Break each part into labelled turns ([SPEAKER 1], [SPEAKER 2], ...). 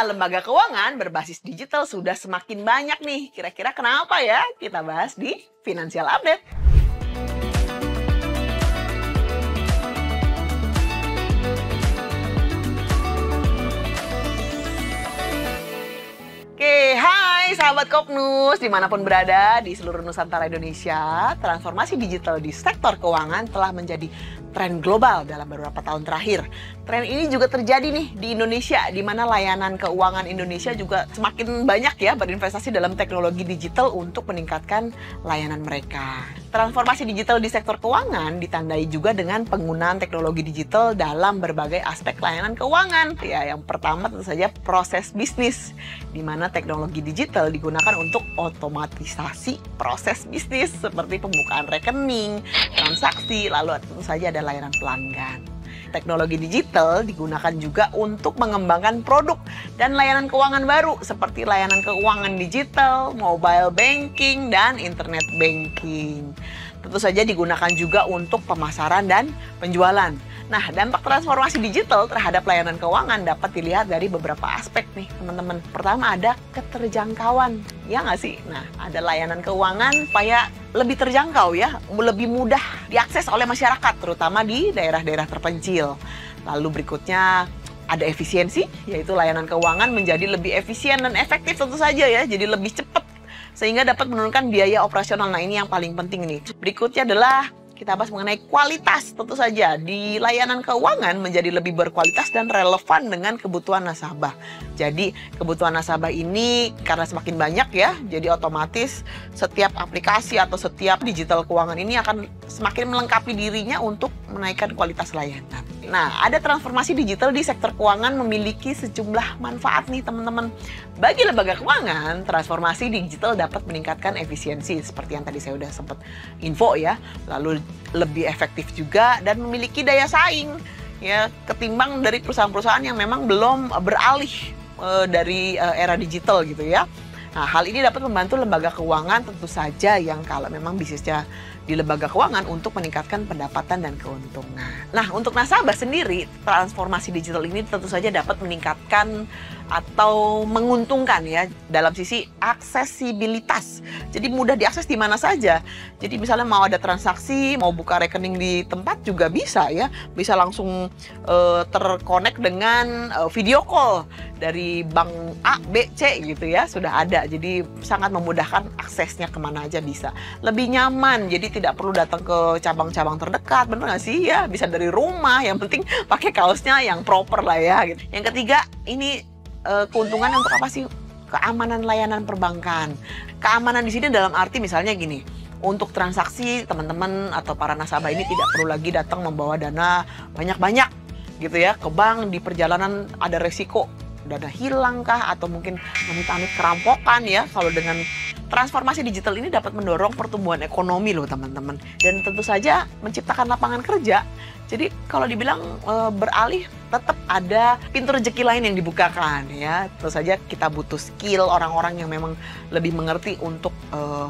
[SPEAKER 1] lembaga keuangan berbasis digital sudah semakin banyak nih. Kira-kira kenapa ya? Kita bahas di Financial Update. Oke, hai sahabat Kopnus, dimanapun berada di seluruh Nusantara Indonesia, transformasi digital di sektor keuangan telah menjadi tren global dalam beberapa tahun terakhir. Tren ini juga terjadi nih di Indonesia, di mana layanan keuangan Indonesia juga semakin banyak ya berinvestasi dalam teknologi digital untuk meningkatkan layanan mereka. Transformasi digital di sektor keuangan ditandai juga dengan penggunaan teknologi digital dalam berbagai aspek layanan keuangan. Ya, yang pertama tentu saja proses bisnis, di mana teknologi digital digunakan untuk otomatisasi proses bisnis seperti pembukaan rekening, transaksi, lalu tentu saja ada layanan pelanggan. Teknologi digital digunakan juga untuk mengembangkan produk dan layanan keuangan baru seperti layanan keuangan digital, mobile banking, dan internet banking. Tentu saja digunakan juga untuk pemasaran dan penjualan. Nah, dampak transformasi digital terhadap layanan keuangan dapat dilihat dari beberapa aspek nih, teman-teman. Pertama, ada keterjangkauan, ya nggak sih? Nah, ada layanan keuangan supaya lebih terjangkau ya, lebih mudah diakses oleh masyarakat, terutama di daerah-daerah terpencil. Lalu berikutnya, ada efisiensi, yaitu layanan keuangan menjadi lebih efisien dan efektif tentu saja ya, jadi lebih cepat, sehingga dapat menurunkan biaya operasional. Nah, ini yang paling penting nih. Berikutnya adalah kita bahas mengenai kualitas, tentu saja di layanan keuangan menjadi lebih berkualitas dan relevan dengan kebutuhan nasabah. Jadi kebutuhan nasabah ini karena semakin banyak ya, jadi otomatis setiap aplikasi atau setiap digital keuangan ini akan semakin melengkapi dirinya untuk menaikkan kualitas layanan. Nah, ada transformasi digital di sektor keuangan memiliki sejumlah manfaat nih teman-teman. Bagi lembaga keuangan, transformasi digital dapat meningkatkan efisiensi seperti yang tadi saya udah sempat info ya. Lalu lebih efektif juga dan memiliki daya saing ya ketimbang dari perusahaan-perusahaan yang memang belum beralih dari era digital gitu ya. Nah, hal ini dapat membantu lembaga keuangan tentu saja yang kalau memang bisnisnya di lembaga keuangan untuk meningkatkan pendapatan dan keuntungan. Nah, untuk nasabah sendiri, transformasi digital ini tentu saja dapat meningkatkan atau menguntungkan ya dalam sisi aksesibilitas. Jadi mudah diakses di mana saja. Jadi misalnya mau ada transaksi, mau buka rekening di tempat juga bisa ya. Bisa langsung terkonek dengan video call dari bank A, B, C gitu ya. Sudah ada. Jadi sangat memudahkan aksesnya kemana aja bisa. Lebih nyaman, jadi tidak perlu datang ke cabang-cabang terdekat. Bener nggak sih ya? Bisa dari rumah, yang penting pakai kaosnya yang proper lah ya. Gitu. Yang ketiga, ini keuntungan untuk apa sih? Keamanan layanan perbankan. Keamanan di sini dalam arti misalnya gini, untuk transaksi teman-teman atau para nasabah ini tidak perlu lagi datang membawa dana banyak-banyak gitu ya ke bank. Di perjalanan ada resiko dana hilang kah atau mungkin amit-amit kerampokan ya. Kalau dengan transformasi digital ini dapat mendorong pertumbuhan ekonomi loh teman-teman, dan tentu saja menciptakan lapangan kerja. Jadi kalau dibilang beralih, tetap ada pintu rezeki lain yang dibukakan ya. Tentu saja kita butuh skill orang-orang yang memang lebih mengerti untuk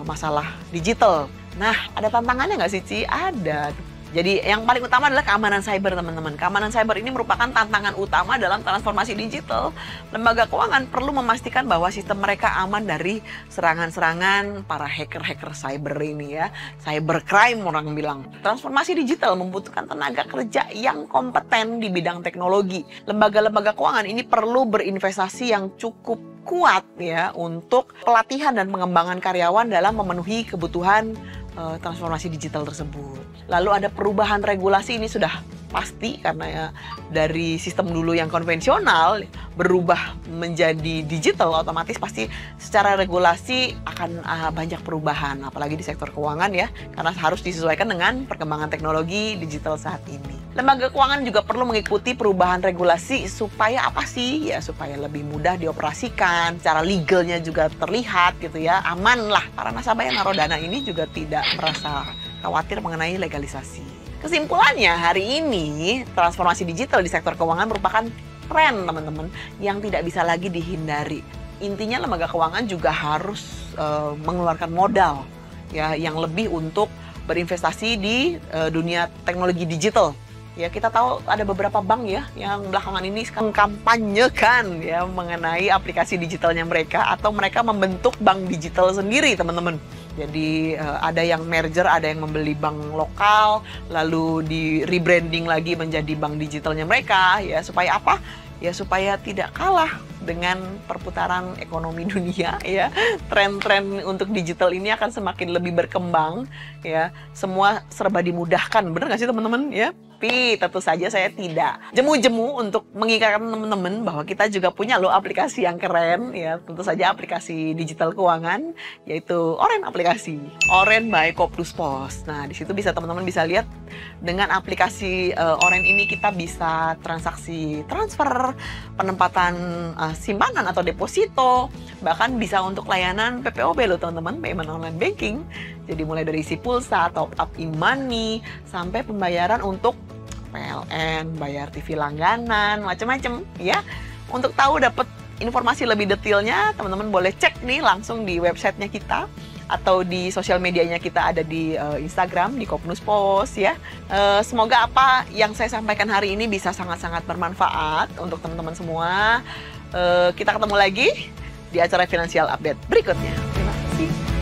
[SPEAKER 1] masalah digital. Nah, ada tantangannya nggak sih, Ci? Ada. Jadi yang paling utama adalah keamanan cyber teman-teman. Keamanan cyber ini merupakan tantangan utama dalam transformasi digital. Lembaga keuangan perlu memastikan bahwa sistem mereka aman dari serangan-serangan para hacker-hacker cyber ini ya. Cybercrime orang bilang. Transformasi digital membutuhkan tenaga kerja yang kompeten di bidang teknologi. Lembaga-lembaga keuangan ini perlu berinvestasi yang cukup kuat ya untuk pelatihan dan pengembangan karyawan dalam memenuhi kebutuhan transformasi digital tersebut. Lalu ada perubahan regulasi, ini sudah pasti karena ya dari sistem dulu yang konvensional berubah menjadi digital, otomatis pasti secara regulasi akan banyak perubahan, apalagi di sektor keuangan ya, karena harus disesuaikan dengan perkembangan teknologi digital saat ini. Lembaga keuangan juga perlu mengikuti perubahan regulasi supaya apa sih? Ya supaya lebih mudah dioperasikan, secara legalnya juga terlihat gitu ya, aman lah. Para nasabah yang naruh dana ini juga tidak merasa khawatir mengenai legalisasi. Kesimpulannya, hari ini transformasi digital di sektor keuangan merupakan tren teman-teman yang tidak bisa lagi dihindari. Intinya lembaga keuangan juga harus mengeluarkan modal ya yang lebih untuk berinvestasi di dunia teknologi digital Ya, kita tahu ada beberapa bank ya yang belakangan ini mengkampanyekan ya mengenai aplikasi digitalnya mereka, atau mereka membentuk bank digital sendiri, teman-teman. Jadi ada yang merger, ada yang membeli bank lokal, lalu di rebranding lagi menjadi bank digitalnya mereka, ya supaya apa? Ya supaya tidak kalah dengan perputaran ekonomi dunia ya. Tren-tren untuk digital ini akan semakin lebih berkembang ya. Semua serba dimudahkan, bener nggak sih teman-teman ya? Tapi tentu saja saya tidak jemu-jemu untuk mengingatkan teman-teman bahwa kita juga punya loh aplikasi yang keren ya. Tentu saja aplikasi digital keuangan, yaitu Oren aplikasi. Oren by Kopnus Pos. Nah, di situ bisa teman-teman bisa lihat dengan aplikasi Oren ini kita bisa transaksi transfer, penempatan simpanan atau deposito, bahkan bisa untuk layanan PPOB loh teman-teman, payment online banking. Jadi mulai dari isi pulsa, top up e-money, sampai pembayaran untuk PLN, bayar TV langganan, macam-macam ya. Untuk tahu dapat informasi lebih detailnya, teman-teman boleh cek nih langsung di websitenya kita atau di sosial medianya kita, ada di Instagram di Kopnus Pos ya. Semoga apa yang saya sampaikan hari ini bisa sangat-sangat bermanfaat untuk teman-teman semua. Kita ketemu lagi di acara Financial Update berikutnya. Terima kasih.